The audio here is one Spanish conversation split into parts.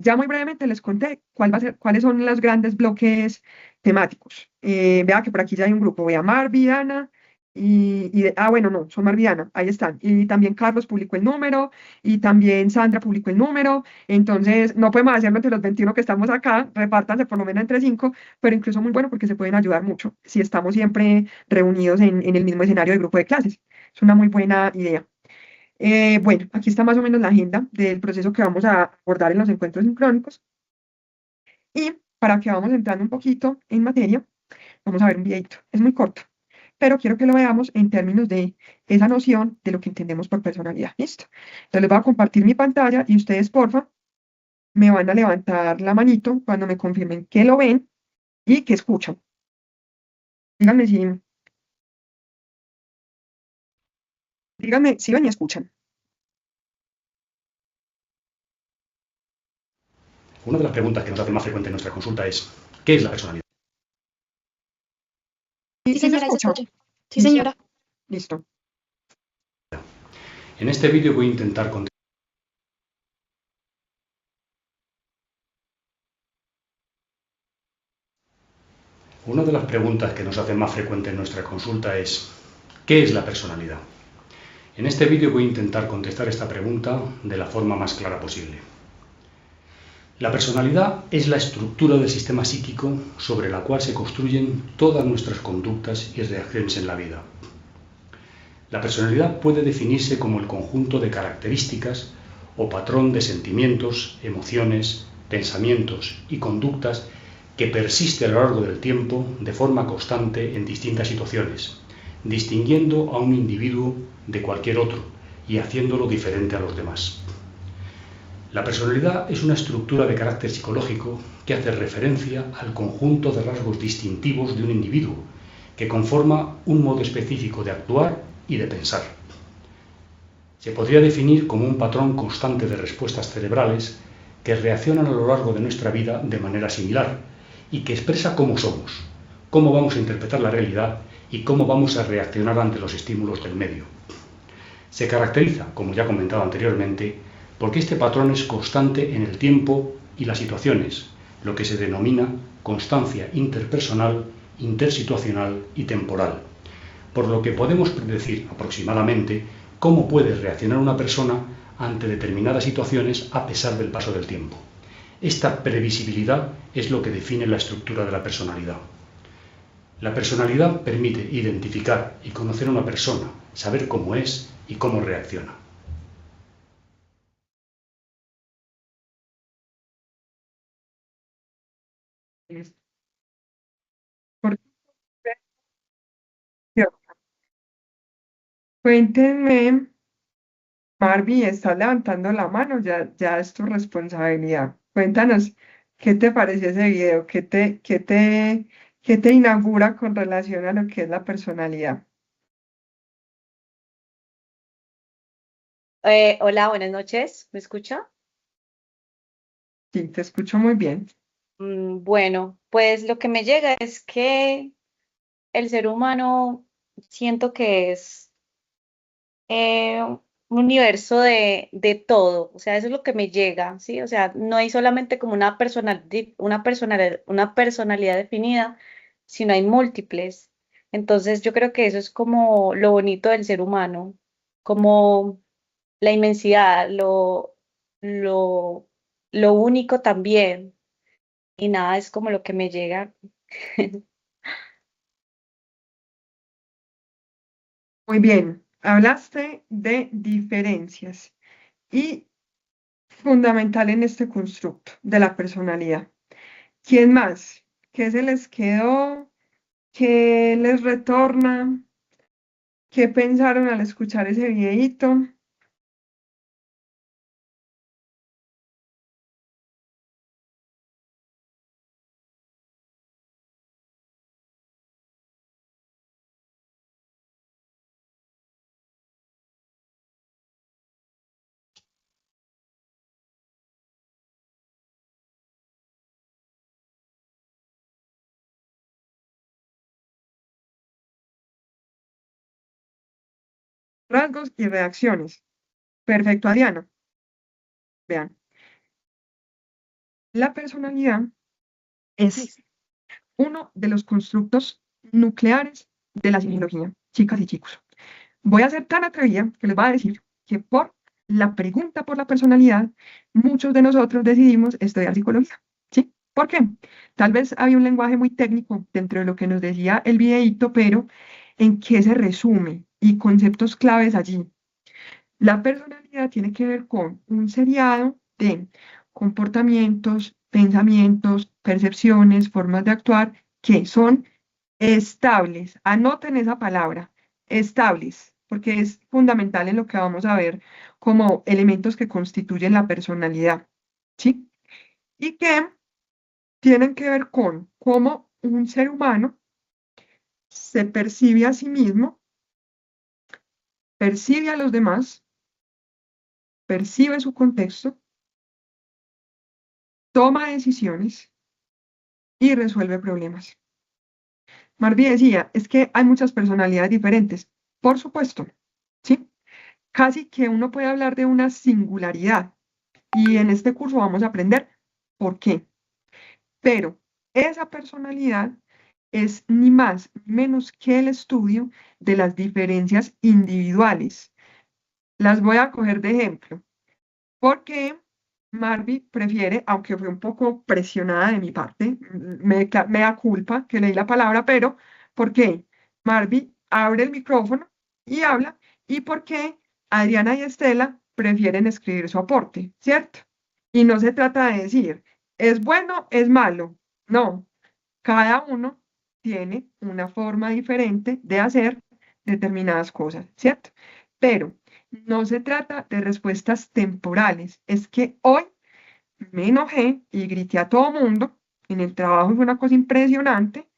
Ya muy brevemente les conté cuáles son los grandes bloques temáticos. Vea que por aquí ya hay un grupo, vea Marvi, Ana, bueno, no, son Marvi y Ana, ahí están. Y también Carlos publicó el número, y también Sandra publicó el número. Entonces, no podemos hacerlo entre los 21 que estamos acá, repártanse por lo menos entre 5, pero incluso muy bueno porque se pueden ayudar mucho si estamos siempre reunidos en el mismo escenario de grupo de clases. Es una muy buena idea. Bueno, aquí está más o menos la agenda del proceso que vamos a abordar en los encuentros sincrónicos. Y para que vamos entrando un poquito en materia, vamos a ver un videito. Es muy corto, pero quiero que lo veamos en términos de esa noción de lo que entendemos por personalidad. ¿Listo? Entonces les voy a compartir mi pantalla y ustedes, porfa, me van a levantar la manito cuando me confirmen que lo ven y que escuchan. Díganme si ven y escuchan. Una de las preguntas que nos hacen más frecuente en nuestra consulta es, ¿qué es la personalidad? Sí, ¿Sí se señora, se escucha? escucha. Sí, ¿Listo? señora. Listo. En este vídeo voy a intentar contestar. Una de las preguntas que nos hacen más frecuente en nuestra consulta es, ¿qué es la personalidad? En este vídeo voy a intentar contestar esta pregunta de la forma más clara posible. La personalidad es la estructura del sistema psíquico sobre la cual se construyen todas nuestras conductas y reacciones en la vida. La personalidad puede definirse como el conjunto de características o patrón de sentimientos, emociones, pensamientos y conductas que persiste a lo largo del tiempo de forma constante en distintas situaciones, distinguiendo a un individuo de cualquier otro y haciéndolo diferente a los demás. La personalidad es una estructura de carácter psicológico que hace referencia al conjunto de rasgos distintivos de un individuo, que conforma un modo específico de actuar y de pensar. Se podría definir como un patrón constante de respuestas cerebrales que reaccionan a lo largo de nuestra vida de manera similar y que expresa cómo somos, cómo vamos a interpretar la realidad y cómo vamos a reaccionar ante los estímulos del medio. Se caracteriza, como ya comentado anteriormente, porque este patrón es constante en el tiempo y las situaciones, lo que se denomina constancia interpersonal, intersituacional y temporal, por lo que podemos predecir aproximadamente cómo puede reaccionar una persona ante determinadas situaciones a pesar del paso del tiempo. Esta previsibilidad es lo que define la estructura de la personalidad. La personalidad permite identificar y conocer a una persona, saber cómo es y cómo reacciona. Listo. ¿Por qué? Cuéntenme, Marvi, estás levantando la mano, ya es tu responsabilidad. Cuéntanos, ¿qué te pareció ese video? ¿Qué te inaugura con relación a lo que es la personalidad? Hola, buenas noches. ¿Me escucha? Sí, te escucho muy bien. Bueno, pues lo que me llega es que el ser humano siento que es un universo de todo. O sea, eso es lo que me llega, ¿sí? O sea, no hay solamente como una personalidad definida, sino hay múltiples. Entonces, yo creo que eso es como lo bonito del ser humano, como la inmensidad, lo, lo único también, y nada, es como lo que me llega. Muy bien, hablaste de diferencias y fundamental en este constructo de la personalidad. ¿Quién más? ¿Qué se les quedó? ¿Qué les retorna? ¿Qué pensaron al escuchar ese videíto? Rasgos y reacciones. Perfecto, Adriana. Vean. La personalidad es uno de los constructos nucleares de la psicología, chicas y chicos. Voy a ser tan atrevida que les voy a decir que por la pregunta por la personalidad, muchos de nosotros decidimos estudiar psicología. ¿Sí? ¿Por qué? Tal vez había un lenguaje muy técnico dentro de lo que nos decía el videíto, pero ¿en qué se resume? Y conceptos claves allí. La personalidad tiene que ver con un seriado de comportamientos, pensamientos, percepciones, formas de actuar que son estables. Anoten esa palabra, estables, porque es fundamental en lo que vamos a ver como elementos que constituyen la personalidad, ¿sí? Y que tienen que ver con cómo un ser humano se percibe a sí mismo, percibe a los demás, percibe su contexto, toma decisiones y resuelve problemas. Marví decía, es que hay muchas personalidades diferentes. Por supuesto, ¿sí? Casi que uno puede hablar de una singularidad y en este curso vamos a aprender por qué. Pero esa personalidad es ni más ni menos que el estudio de las diferencias individuales. Las voy a coger de ejemplo. Porque Marvi prefiere, aunque fue un poco presionada de mi parte, me da culpa que leí la palabra, pero ¿por qué? Marvi abre el micrófono y habla, y por qué Adriana y Estela prefieren escribir su aporte, ¿cierto? Y no se trata de decir, es bueno, es malo, no, cada uno tiene una forma diferente de hacer determinadas cosas, ¿cierto? Pero no se trata de respuestas temporales. Es que hoy me enojé y grité a todo mundo. En el trabajo fue una cosa impresionante.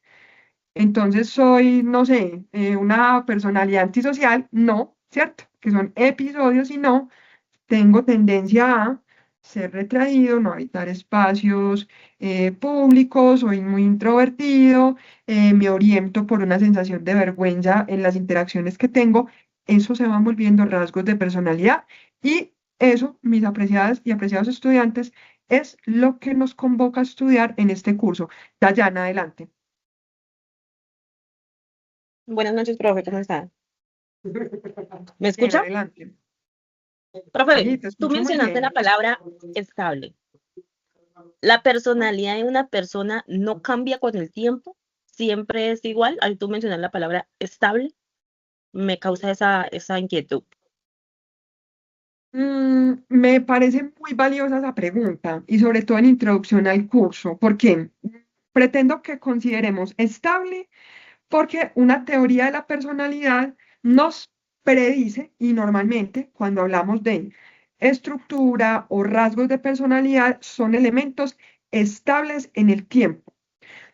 Entonces soy, no sé, una personalidad antisocial. No, ¿cierto? Que son episodios y no. Tengo tendencia a ser retraído, no habitar espacios públicos, soy muy introvertido, me oriento por una sensación de vergüenza en las interacciones que tengo, eso se van volviendo rasgos de personalidad y eso, mis apreciadas y apreciados estudiantes, es lo que nos convoca a estudiar en este curso. Dayana, adelante. Buenas noches, profe, ¿cómo está? ¿Me Bien, escucha? adelante. Sí, Profe, te tú escucho muy mencionaste la bien. palabra estable. ¿La personalidad de una persona no cambia con el tiempo? ¿Siempre es igual? Al tú mencionar la palabra estable, me causa esa inquietud. Me parece muy valiosa esa pregunta y sobre todo en introducción al curso, porque pretendo que consideremos estable porque una teoría de la personalidad nos predice y normalmente cuando hablamos de estructura o rasgos de personalidad son elementos estables en el tiempo.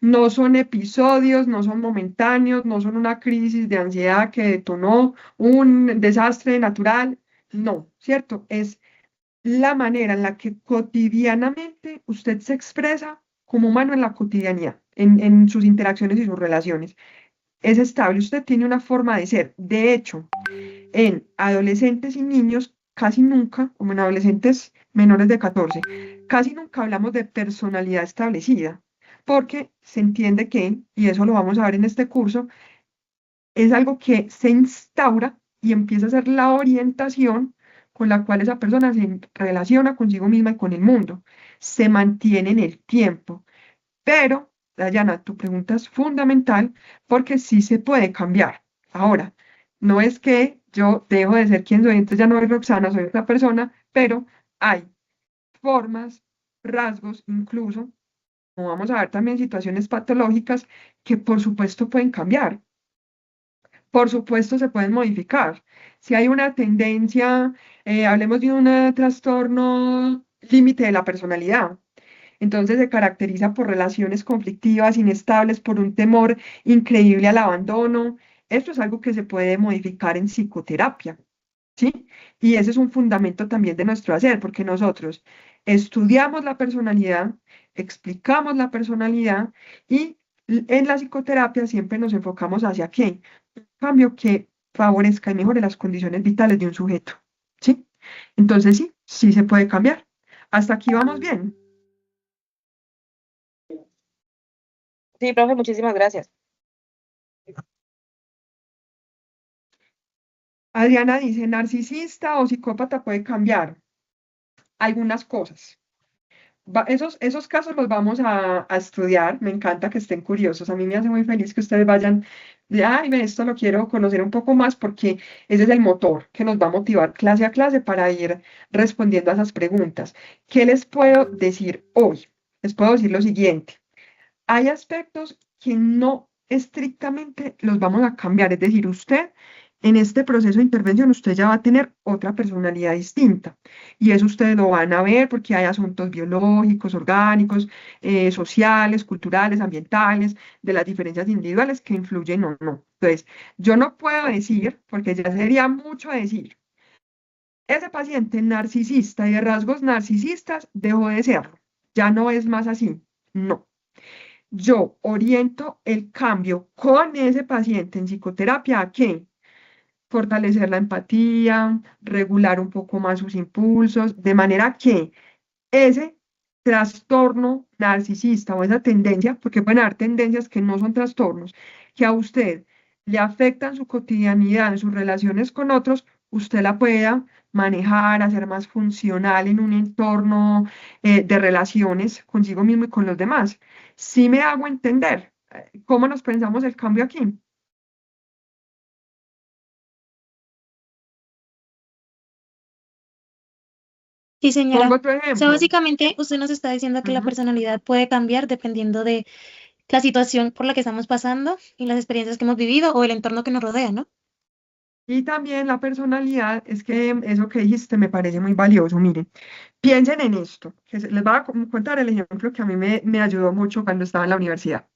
No son episodios, no son momentáneos, no son una crisis de ansiedad que detonó un desastre natural. No, ¿cierto? Es la manera en la que cotidianamente usted se expresa como humano en la cotidianidad, en sus interacciones y sus relaciones. Es estable, usted tiene una forma de ser. De hecho, en adolescentes y niños, casi nunca, como en adolescentes menores de 14, casi nunca hablamos de personalidad establecida, porque se entiende que, y eso lo vamos a ver en este curso, es algo que se instaura y empieza a ser la orientación con la cual esa persona se relaciona consigo misma y con el mundo. Se mantiene en el tiempo. Pero, Dayana, tu pregunta es fundamental porque sí se puede cambiar. Ahora, no es que yo dejo de ser quien soy, entonces ya no soy Roxana, soy otra persona, pero hay formas, rasgos, incluso, como vamos a ver también situaciones patológicas que por supuesto pueden cambiar. Por supuesto, se pueden modificar. Si hay una tendencia, hablemos de un trastorno límite de la personalidad. Entonces se caracteriza por relaciones conflictivas, inestables, por un temor increíble al abandono. Esto es algo que se puede modificar en psicoterapia, ¿sí? Y ese es un fundamento también de nuestro hacer, porque nosotros estudiamos la personalidad, explicamos la personalidad y en la psicoterapia siempre nos enfocamos hacia qué, un cambio que favorezca y mejore las condiciones vitales de un sujeto, ¿sí? Entonces sí, sí se puede cambiar. Hasta aquí vamos bien. Sí, profe, muchísimas gracias. Adriana dice, narcisista o psicópata puede cambiar algunas cosas. Esos casos los vamos a estudiar. Me encanta que estén curiosos. A mí me hace muy feliz que ustedes vayan de, ay, ve, esto lo quiero conocer un poco más porque ese es el motor que nos va a motivar clase a clase para ir respondiendo a esas preguntas. ¿Qué les puedo decir hoy? Les puedo decir lo siguiente. Hay aspectos que no estrictamente los vamos a cambiar, es decir, usted en este proceso de intervención, usted ya va a tener otra personalidad distinta y eso ustedes lo van a ver porque hay asuntos biológicos, orgánicos, sociales, culturales, ambientales, de las diferencias individuales que influyen o no. Entonces, yo no puedo decir, porque ya sería mucho decir, ese paciente narcisista y de rasgos narcisistas dejó de serlo, ya no es más así, no. Yo oriento el cambio con ese paciente en psicoterapia a que fortalecer la empatía, regular un poco más sus impulsos, de manera que ese trastorno narcisista o esa tendencia, porque pueden haber tendencias que no son trastornos, que a usted le afectan su cotidianidad, en sus relaciones con otros, usted la pueda manejar, hacer más funcional en un entorno de relaciones consigo mismo y con los demás. Sí me hago entender cómo nos pensamos el cambio aquí. Sí, señora. Pongo otro O sea, ejemplo. básicamente usted nos está diciendo que la Ujú. personalidad puede cambiar dependiendo de la situación por la que estamos pasando y las experiencias que hemos vivido o el entorno que nos rodea, ¿no? Y también la personalidad, es que eso que dijiste me parece muy valioso. Miren, piensen en esto, les voy a contar el ejemplo que a mí me ayudó mucho cuando estaba en la universidad.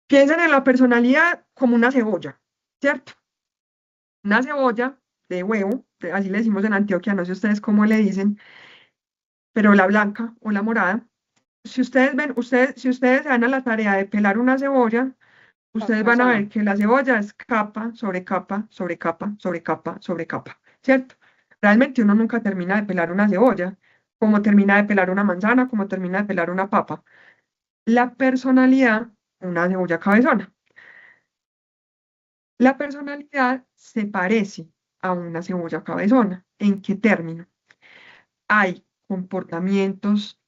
Piensen en la personalidad como una cebolla, ¿cierto? Una cebolla de huevo, así le decimos en Antioquia, no sé ustedes cómo le dicen, pero la blanca o la morada. Si ustedes ven, si ustedes se dan a la tarea de pelar una cebolla, ustedes van a ver Manzana. que la cebolla es capa sobre capa, sobre capa, sobre capa, sobre capa, ¿cierto? Realmente uno nunca termina de pelar una cebolla, como termina de pelar una manzana, como termina de pelar una papa. La personalidad, una cebolla cabezona. La personalidad se parece a una cebolla cabezona. ¿En qué término? Hay comportamientos,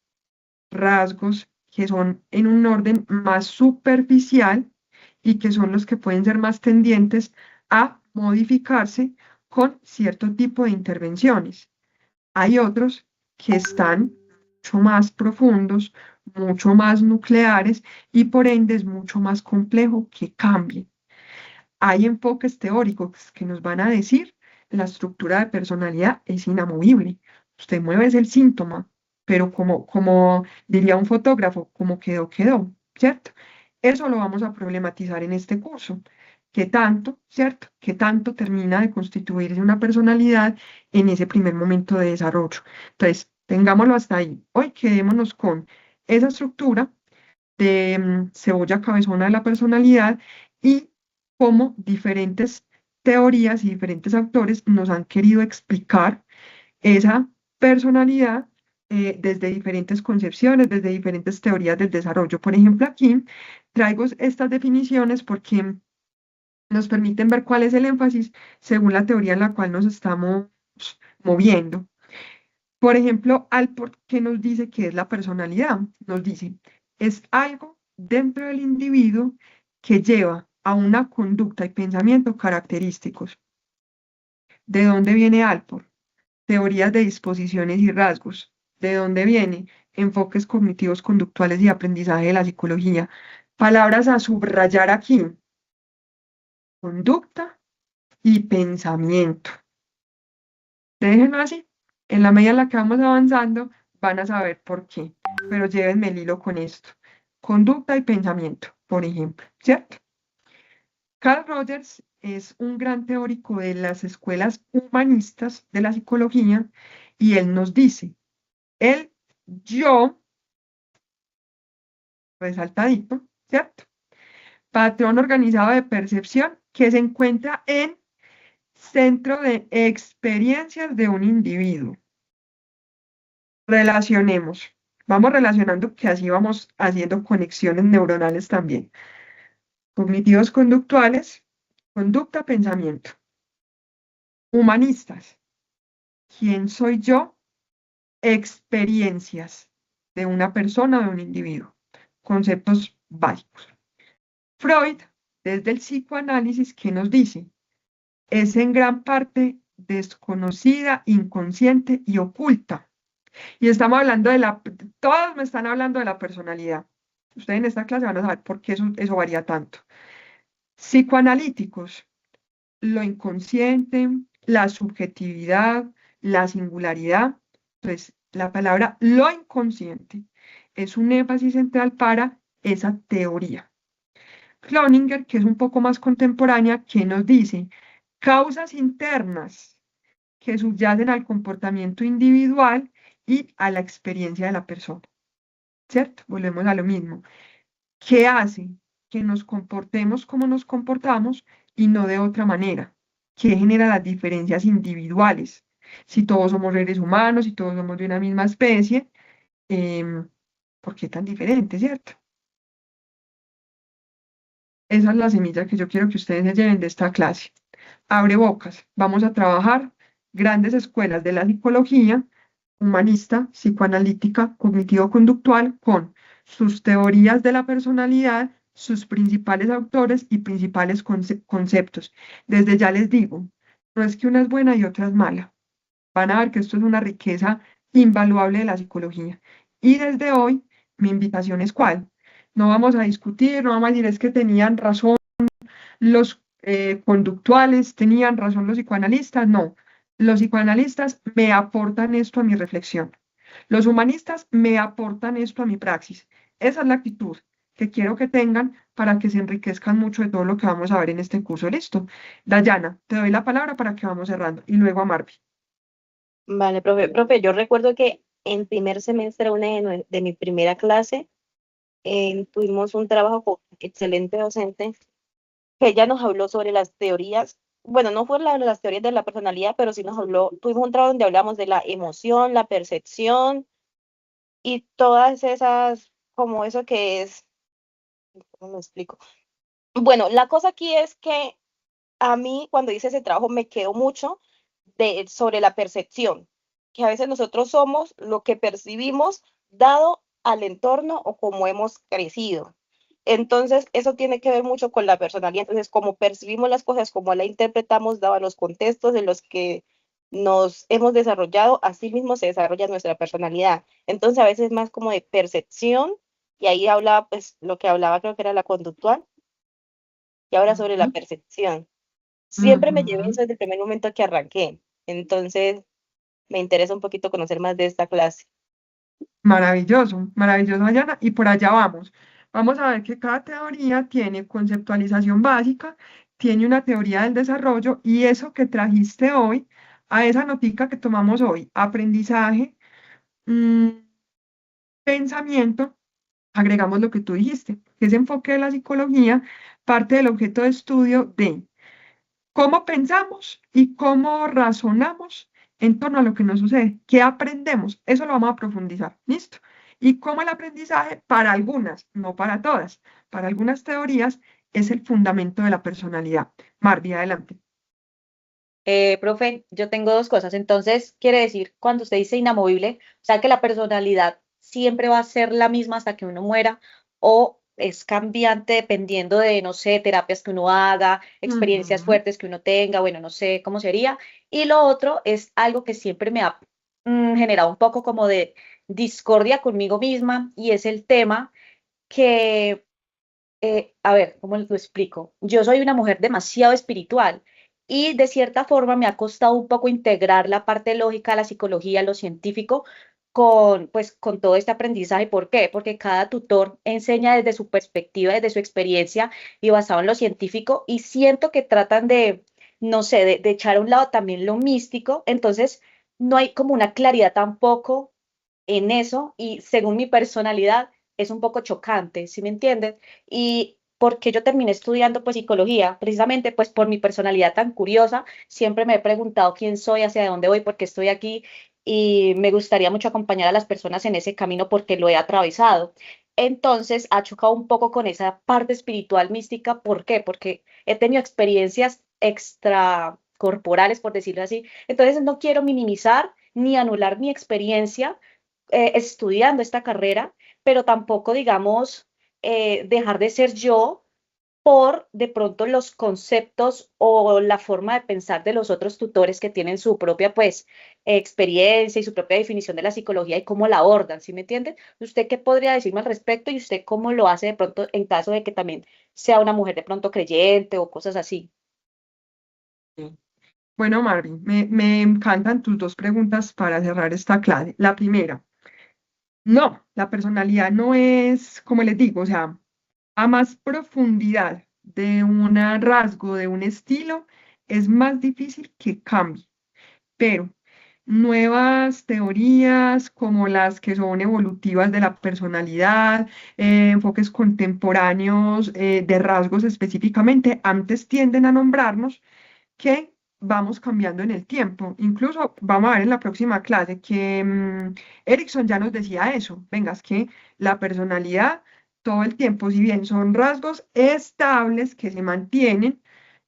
rasgos que son en un orden más superficial y que son los que pueden ser más tendientes a modificarse con cierto tipo de intervenciones. Hay otros que están mucho más profundos, mucho más nucleares y por ende es mucho más complejo que cambien. Hay enfoques teóricos que nos van a decir la estructura de personalidad es inamovible. Usted mueve es el síntoma, pero como diría un fotógrafo, como quedó, quedó, ¿cierto? Eso lo vamos a problematizar en este curso. ¿Qué tanto, cierto? ¿Qué tanto termina de constituirse una personalidad en ese primer momento de desarrollo? Entonces, tengámoslo hasta ahí. Hoy quedémonos con esa estructura de cebolla cabezona de la personalidad y cómo diferentes teorías y diferentes autores nos han querido explicar esa personalidad desde diferentes concepciones, desde diferentes teorías del desarrollo. Por ejemplo, aquí traigo estas definiciones porque nos permiten ver cuál es el énfasis según la teoría en la cual nos estamos moviendo. Por ejemplo, Alport, ¿qué nos dice que es la personalidad? Nos dice, es algo dentro del individuo que lleva a una conducta y pensamiento característicos. ¿De dónde viene Alport? Teorías de disposiciones y rasgos. ¿De dónde viene? Enfoques cognitivos conductuales y aprendizaje de la psicología. Palabras a subrayar aquí. Conducta y pensamiento. Déjenlo así. En la medida en la que vamos avanzando, van a saber por qué. Pero llévenme el hilo con esto. Conducta y pensamiento, por ejemplo, ¿cierto? Carl Rogers es un gran teórico de las escuelas humanistas de la psicología y él nos dice, el yo, resaltadito, ¿cierto? Patrón organizado de percepción que se encuentra en centro de experiencias de un individuo. Relacionemos. Vamos relacionando que así vamos haciendo conexiones neuronales también. Cognitivos conductuales, conducta, pensamiento. Humanistas, ¿quién soy yo? Experiencias de una persona o de un individuo. Conceptos básicos. Freud, desde el psicoanálisis, ¿qué nos dice? Es en gran parte desconocida, inconsciente y oculta. Y estamos hablando todos me están hablando de la personalidad. Ustedes en esta clase van a saber por qué eso varía tanto. Psicoanalíticos, lo inconsciente, la subjetividad, la singularidad. Entonces, la palabra lo inconsciente es un énfasis central para esa teoría. Cloninger, que es un poco más contemporánea, que nos dice causas internas que subyacen al comportamiento individual y a la experiencia de la persona. ¿Cierto? Volvemos a lo mismo. ¿Qué hace que nos comportemos como nos comportamos y no de otra manera? ¿Qué genera las diferencias individuales? Si todos somos seres humanos, si todos somos de una misma especie, ¿por qué tan diferente, cierto? Esa es la semilla que yo quiero que ustedes se lleven de esta clase. Abre bocas. Vamos a trabajar grandes escuelas de la psicología humanista, psicoanalítica, cognitivo-conductual, con sus teorías de la personalidad, sus principales autores y principales conceptos. Desde ya les digo, no es que una es buena y otra es mala. Van a ver que esto es una riqueza invaluable de la psicología. Y desde hoy, mi invitación es ¿cuál? No vamos a discutir, no vamos a decir es que tenían razón los conductuales, tenían razón los psicoanalistas, no. Los psicoanalistas me aportan esto a mi reflexión. Los humanistas me aportan esto a mi praxis. Esa es la actitud que quiero que tengan para que se enriquezcan mucho de todo lo que vamos a ver en este curso. Listo. Dayana, te doy la palabra para que vamos cerrando. Y luego a Marvi. Vale, profe, yo recuerdo que en primer semestre, de mi primera clase, tuvimos un trabajo con excelente docente, que ella nos habló sobre las teorías, bueno, no fue las teorías de la personalidad, pero sí nos habló, tuvimos un trabajo donde hablamos de la emoción, la percepción y todas esas, como eso que es, ¿cómo me explico? Bueno, la cosa aquí es que a mí cuando hice ese trabajo me quedó mucho sobre la percepción, que a veces nosotros somos lo que percibimos dado al entorno o como hemos crecido. Entonces, eso tiene que ver mucho con la personalidad. Entonces, como percibimos las cosas, como la interpretamos, dado a los contextos en los que nos hemos desarrollado, así mismo se desarrolla nuestra personalidad. Entonces, a veces es más como de percepción, y ahí hablaba, pues, lo que hablaba creo que era la conductual, y ahora sobre la Ujú, percepción. Siempre me llevé ujú. eso desde el primer momento que arranqué. Entonces, me interesa un poquito conocer más de esta clase. Maravilloso, maravilloso, Dayana. Y por allá vamos. Vamos a ver que cada teoría tiene conceptualización básica, tiene una teoría del desarrollo y eso que trajiste hoy, a esa notica que tomamos hoy, aprendizaje, mm, pensamiento, agregamos lo que tú dijiste, que ese enfoque de la psicología parte del objeto de estudio de cómo pensamos y cómo razonamos en torno a lo que nos sucede, qué aprendemos, eso lo vamos a profundizar, ¿listo? Y cómo el aprendizaje, para algunas, no para todas, para algunas teorías, es el fundamento de la personalidad. Marvi, adelante. Profe, yo tengo dos cosas. Entonces, quiere decir, cuando usted dice inamovible, o sea que la personalidad siempre va a ser la misma hasta que uno muera, o es cambiante dependiendo de, no sé, terapias que uno haga, experiencias Ujú, fuertes que uno tenga, bueno, no sé cómo sería. Y lo otro es algo que siempre me ha generado un poco como de discordia conmigo misma, y es el tema que a ver, ¿cómo lo explico? Yo soy una mujer demasiado espiritual y de cierta forma me ha costado un poco integrar la parte lógica, la psicología, lo científico con, pues, con todo este aprendizaje. ¿Por qué? Porque cada tutor enseña desde su perspectiva, desde su experiencia y basado en lo científico, y siento que tratan de, no sé, de echar a un lado también lo místico. Entonces no hay como una claridad tampoco en eso, y según mi personalidad es un poco chocante, ¿sí me entiendes? Y porque yo terminé estudiando pues psicología, precisamente pues por mi personalidad tan curiosa, siempre me he preguntado quién soy, hacia dónde voy, por qué estoy aquí, y me gustaría mucho acompañar a las personas en ese camino porque lo he atravesado. Entonces, ha chocado un poco con esa parte espiritual mística. ¿Por qué? Porque he tenido experiencias extracorporales, por decirlo así. Entonces, no quiero minimizar ni anular mi experiencia estudiando esta carrera, pero tampoco, digamos, dejar de ser yo por de pronto los conceptos o la forma de pensar de los otros tutores que tienen su propia pues experiencia y su propia definición de la psicología y cómo la abordan, ¿sí me entiende? ¿Usted qué podría decirme al respecto y usted cómo lo hace de pronto en caso de que también sea una mujer de pronto creyente o cosas así? Bueno, Marvin, me encantan tus dos preguntas para cerrar esta clase. La primera, no, la personalidad no es, como les digo, o sea, a más profundidad de un rasgo, de un estilo, es más difícil que cambie. Pero nuevas teorías como las que son evolutivas de la personalidad, enfoques contemporáneos de rasgos específicamente, antes tienden a nombrarnos que vamos cambiando en el tiempo. Incluso vamos a ver en la próxima clase que Erickson ya nos decía eso. Venga, es que la personalidad todo el tiempo, si bien son rasgos estables que se mantienen,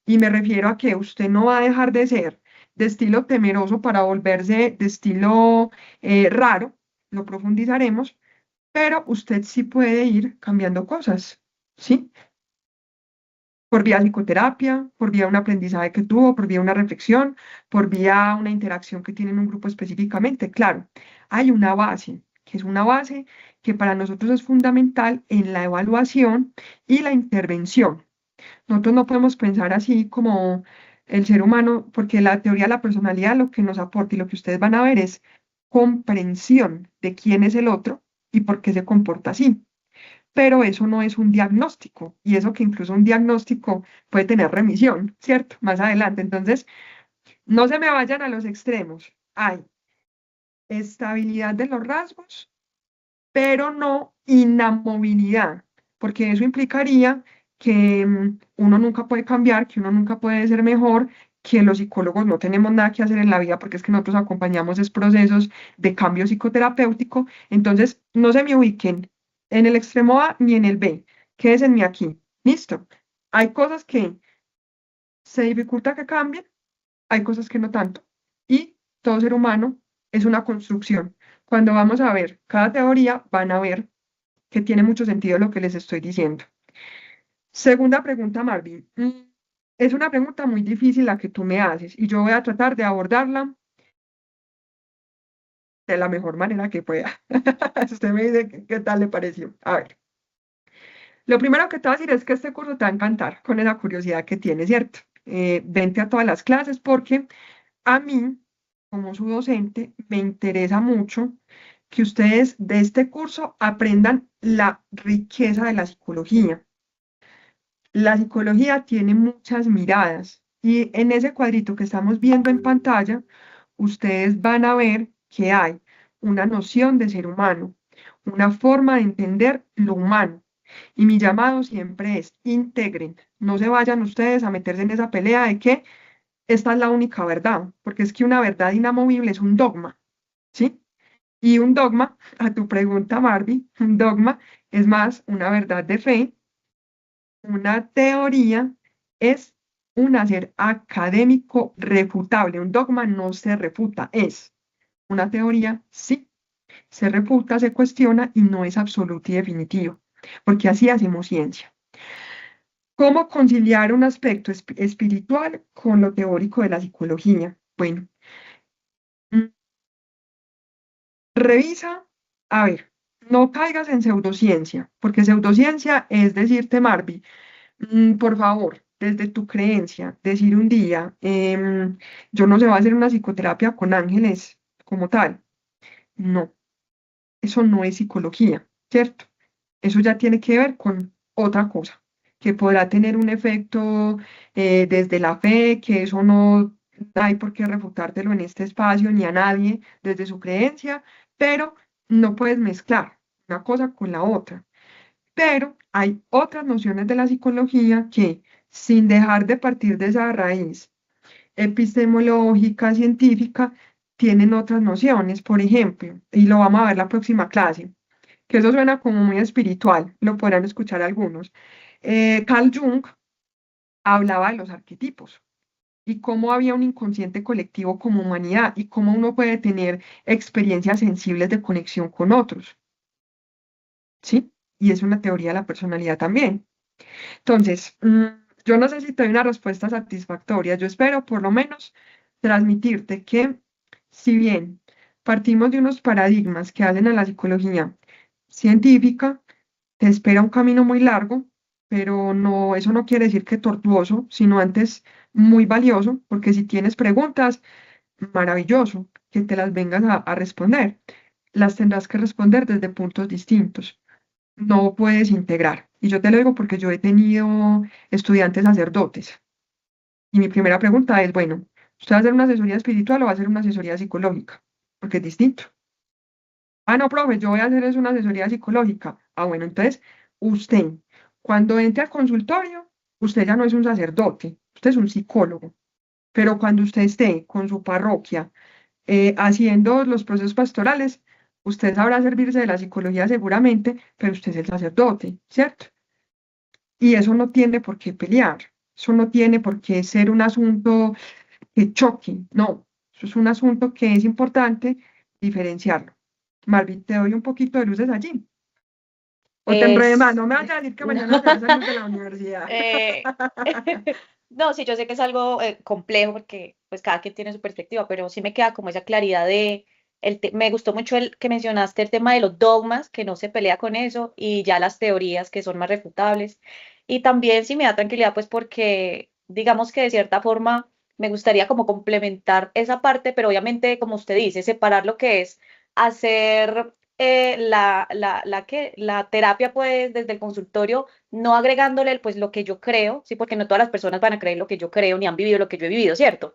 y me refiero a que usted no va a dejar de ser de estilo temeroso para volverse de estilo raro, lo profundizaremos, pero usted sí puede ir cambiando cosas, ¿sí? Por vía psicoterapia, por vía un aprendizaje que tuvo, por vía una reflexión, por vía una interacción que tiene en un grupo específicamente. Claro, hay una base, que es una base que para nosotros es fundamental en la evaluación y la intervención. Nosotros no podemos pensar así como el ser humano, porque la teoría de la personalidad lo que nos aporta y lo que ustedes van a ver es comprensión de quién es el otro y por qué se comporta así. Pero eso no es un diagnóstico, y eso que incluso un diagnóstico puede tener remisión, ¿cierto? Más adelante. Entonces, no se me vayan a los extremos. Hay estabilidad de los rasgos, pero no inamovilidad, porque eso implicaría que uno nunca puede cambiar, que uno nunca puede ser mejor, que los psicólogos no tenemos nada que hacer en la vida porque es que nosotros acompañamos esos procesos de cambio psicoterapéutico. Entonces, no se me ubiquen en el extremo A ni en el B, quédense aquí. Listo. Hay cosas que se dificulta que cambien, hay cosas que no tanto. Y todo ser humano es una construcción. Cuando vamos a ver cada teoría, van a ver que tiene mucho sentido lo que les estoy diciendo. Segunda pregunta, Marvin. Es una pregunta muy difícil la que tú me haces y yo voy a tratar de abordarla de la mejor manera que pueda. Usted me dice qué tal le pareció. A ver, lo primero que te voy a decir es que este curso te va a encantar con esa curiosidad que tiene, ¿cierto? Vente a todas las clases porque a mí, como su docente, me interesa mucho que ustedes de este curso aprendan la riqueza de la psicología. La psicología tiene muchas miradas y en ese cuadrito que estamos viendo en pantalla, ustedes van a ver que hay una noción de ser humano, una forma de entender lo humano. Y mi llamado siempre es, integren, no se vayan ustedes a meterse en esa pelea de que esta es la única verdad, porque es que una verdad inamovible es un dogma, ¿sí? Y un dogma, a tu pregunta, Marvin, un dogma es más una verdad de fe. Una teoría es un hacer académico refutable. Un dogma no se refuta, es una teoría, sí, se refuta, se cuestiona y no es absoluto y definitivo, porque así hacemos ciencia. ¿Cómo conciliar un aspecto espiritual con lo teórico de la psicología? Bueno, mm, revisa, a ver, no caigas en pseudociencia, porque pseudociencia es decirte, Marvi, por favor, desde tu creencia, decir un día, yo no se va a hacer una psicoterapia con ángeles como tal. No, eso no es psicología, ¿cierto? Eso ya tiene que ver con otra cosa, que podrá tener un efecto desde la fe, que eso no hay por qué refutártelo en este espacio ni a nadie desde su creencia, pero no puedes mezclar una cosa con la otra. Pero hay otras nociones de la psicología que, sin dejar de partir de esa raíz epistemológica, científica, tienen otras nociones, por ejemplo, y lo vamos a ver la próxima clase, que eso suena como muy espiritual, lo podrán escuchar algunos. Carl Jung hablaba de los arquetipos y cómo había un inconsciente colectivo como humanidad y cómo uno puede tener experiencias sensibles de conexión con otros, ¿sí? Y es una teoría de la personalidad también. Entonces, yo no sé si te doy una respuesta satisfactoria. Yo espero por lo menos transmitirte que si bien partimos de unos paradigmas que hacen a la psicología científica, te espera un camino muy largo, pero no, eso no quiere decir que tortuoso, sino antes muy valioso, porque si tienes preguntas, maravilloso que te las vengas a responder. Las tendrás que responder desde puntos distintos, no puedes integrar. Y yo te lo digo porque yo he tenido estudiantes sacerdotes. Y mi primera pregunta es, bueno, ¿usted va a hacer una asesoría espiritual o va a hacer una asesoría psicológica? Porque es distinto. Ah, no, profe, yo voy a hacer es una asesoría psicológica. Ah, bueno, entonces, usted, cuando entre al consultorio, usted ya no es un sacerdote, usted es un psicólogo. Pero cuando usted esté con su parroquia haciendo los procesos pastorales, usted sabrá servirse de la psicología seguramente, pero usted es el sacerdote, ¿cierto? Y eso no tiene por qué pelear, eso no tiene por qué ser un asunto que choque, no, eso es un asunto que es importante diferenciarlo. Marvin, te doy un poquito de luces allí. O te enredé más, Es, no me vayas a decir que no, mañana te vas a salir de la universidad. eh, no, sí, yo sé que es algo complejo porque pues cada quien tiene su perspectiva, pero sí me queda como esa claridad de, me gustó mucho el que mencionaste el tema de los dogmas, que no se pelea con eso, y ya las teorías que son más refutables. Y también sí me da tranquilidad pues porque digamos que de cierta forma me gustaría como complementar esa parte, pero obviamente como usted dice, separar lo que es hacer la terapia pues desde el consultorio no agregándole pues lo que yo creo, sí, porque no todas las personas van a creer lo que yo creo ni han vivido lo que yo he vivido, ¿cierto?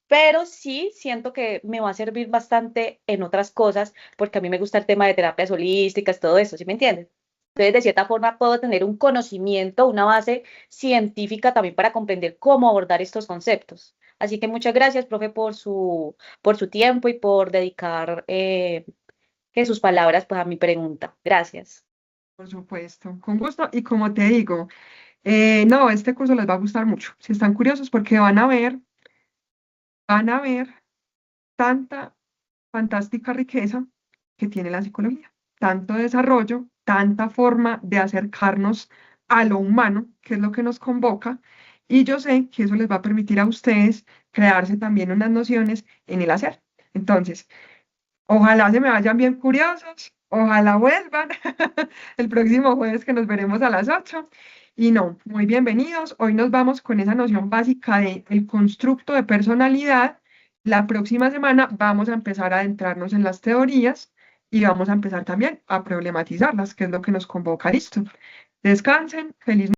Pero sí siento que me va a servir bastante en otras cosas, porque a mí me gusta el tema de terapias holísticas, todo eso, ¿sí me entiendes? Entonces, de cierta forma, puedo tener un conocimiento, una base científica también para comprender cómo abordar estos conceptos. Así que muchas gracias, profe, por su tiempo y por dedicar que sus palabras pues, a mi pregunta. Gracias. Por supuesto, con gusto. Y como te digo, no, este curso les va a gustar mucho. Si están curiosos, porque van a ver tanta fantástica riqueza que tiene la psicología, tanto desarrollo, tanta forma de acercarnos a lo humano, que es lo que nos convoca, y yo sé que eso les va a permitir a ustedes crearse también unas nociones en el hacer. Entonces, ojalá se me vayan bien curiosos, ojalá vuelvan el próximo jueves que nos veremos a las 8. Y no, muy bienvenidos. Hoy nos vamos con esa noción básica del constructo de personalidad. La próxima semana vamos a empezar a adentrarnos en las teorías y vamos a empezar también a problematizarlas, que es lo que nos convoca. Listo. Descansen, feliz